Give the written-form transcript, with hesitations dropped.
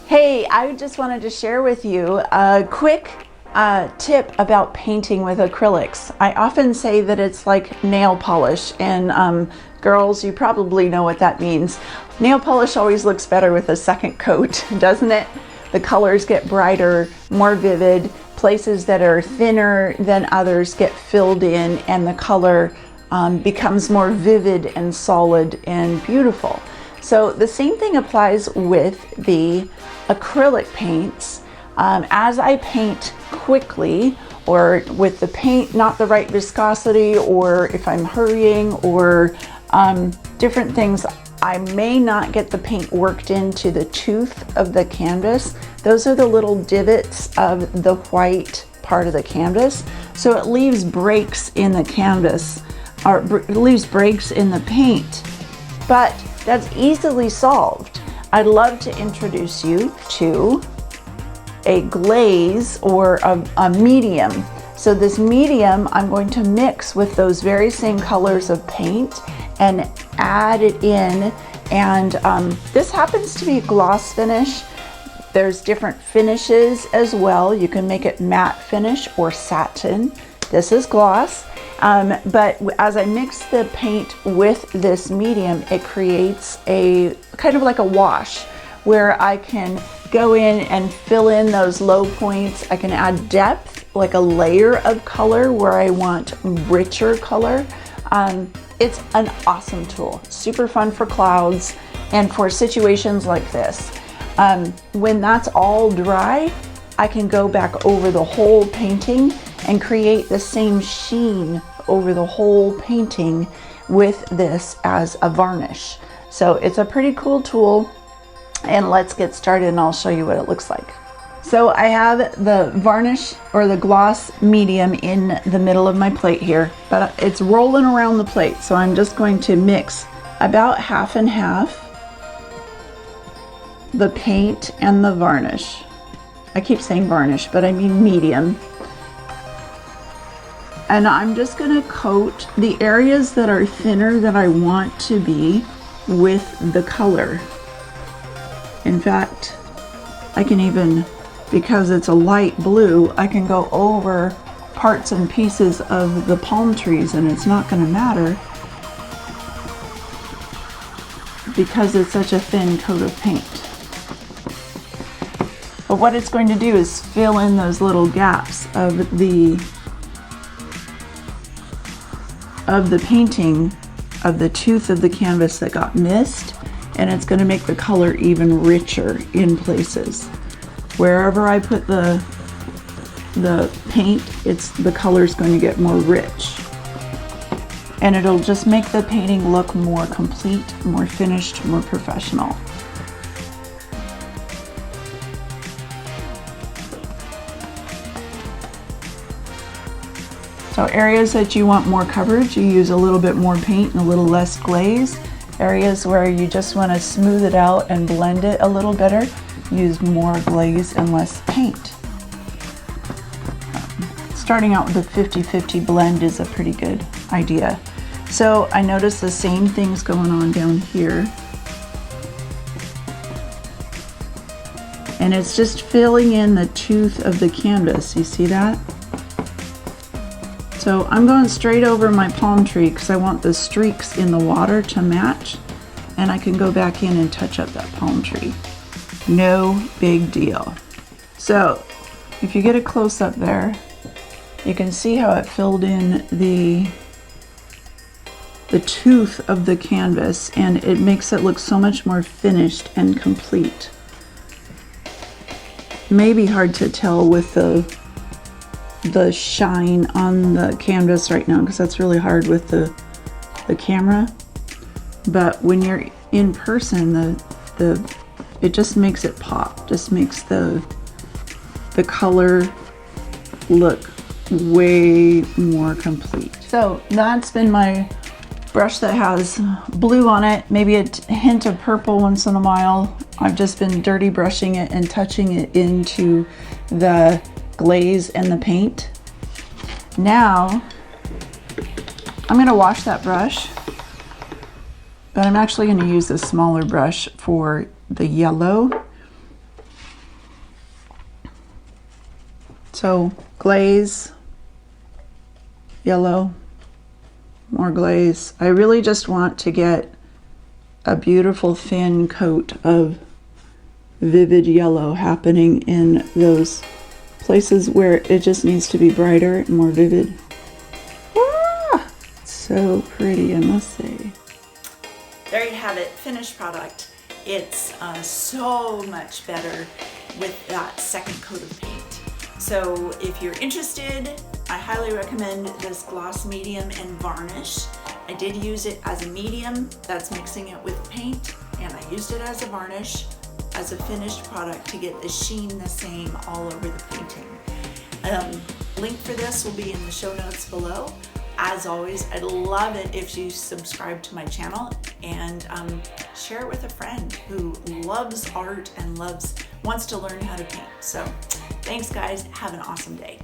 Hey, I just wanted to share with you a quick tip about painting with acrylics. I often say that it's like nail polish, and girls, you probably know what that means. Nail polish always looks better with a second coat, doesn't it? The colors get brighter, more vivid. Places that are thinner than others get filled in, and the color becomes more vivid and solid and beautiful. So the same thing applies with the acrylic paints. As I paint quickly, or with the paint not the right viscosity, or if I'm hurrying, or different things, I may not get the paint worked into the tooth of the canvas. Those are the little divots of the white part of the canvas. So it leaves breaks in the canvas, or it leaves breaks in the paint. But that's easily solved. I'd love to introduce you to a glaze or a medium. So this medium I'm going to mix with those very same colors of paint and add it in. And this happens to be gloss finish. There's different finishes as well. You can make it matte finish or satin. This is gloss. But as I mix the paint with this medium, it creates a kind of like a wash where I can go in and fill in those low points. I can add depth, like a layer of color where I want richer color. It's an awesome tool, super fun for clouds and for situations like this. When that's all dry, I can go back over the whole painting and create the same sheen over the whole painting with this as a varnish. So it's a pretty cool tool, and let's get started and I'll show you what it looks like. So I have the varnish or the gloss medium in the middle of my plate here, but it's rolling around the plate. So I'm just going to mix about half and half the paint and the varnish. I keep saying varnish, but I mean medium. And I'm just gonna coat the areas that are thinner that I want to be with the color. In fact, I can even, because it's a light blue, I can go over parts and pieces of the palm trees and it's not gonna matter because it's such a thin coat of paint. But what it's going to do is fill in those little gaps of the painting, of the tooth of the canvas that got missed, and it's going to make the color even richer in places. Wherever I put the paint, the color's going to get more rich. And it'll just make the painting look more complete, more finished, more professional. So areas that you want more coverage, you use a little bit more paint and a little less glaze. Areas where you just want to smooth it out and blend it a little better, use more glaze and less paint. Starting out with a 50-50 blend is a pretty good idea. So I notice the same things going on down here. And it's just filling in the tooth of the canvas. You see that? So I'm going straight over my palm tree because I want the streaks in the water to match, and I can go back in and touch up that palm tree. No big deal. So if you get a close up there, you can see how it filled in the tooth of the canvas, and it makes it look so much more finished and complete. Maybe hard to tell with the shine on the canvas right now because that's really hard with the camera, but when you're in person, it just makes it pop, just makes the color look way more complete. So that's been my brush that has blue on it, maybe a hint of purple once in a while. I've just been dirty brushing it and touching it into the glaze and the paint. Now I'm going to wash that brush, but I'm actually going to use a smaller brush for the yellow So glaze, yellow, more glaze. I really just want to get a beautiful thin coat of vivid yellow happening in those places where it just needs to be brighter and more vivid. Ah, so pretty, I must say. There you have it, finished product. It's so much better with that second coat of paint. So if you're interested, I highly recommend this gloss medium and varnish. I did use it as a medium, that's mixing it with paint, and I used it as a varnish, as a finished product to get the sheen the same all over the painting. Link for this will be in the show notes below. As always, I'd love it if you subscribe to my channel and share it with a friend who loves art and wants to learn how to paint. So thanks guys, have an awesome day.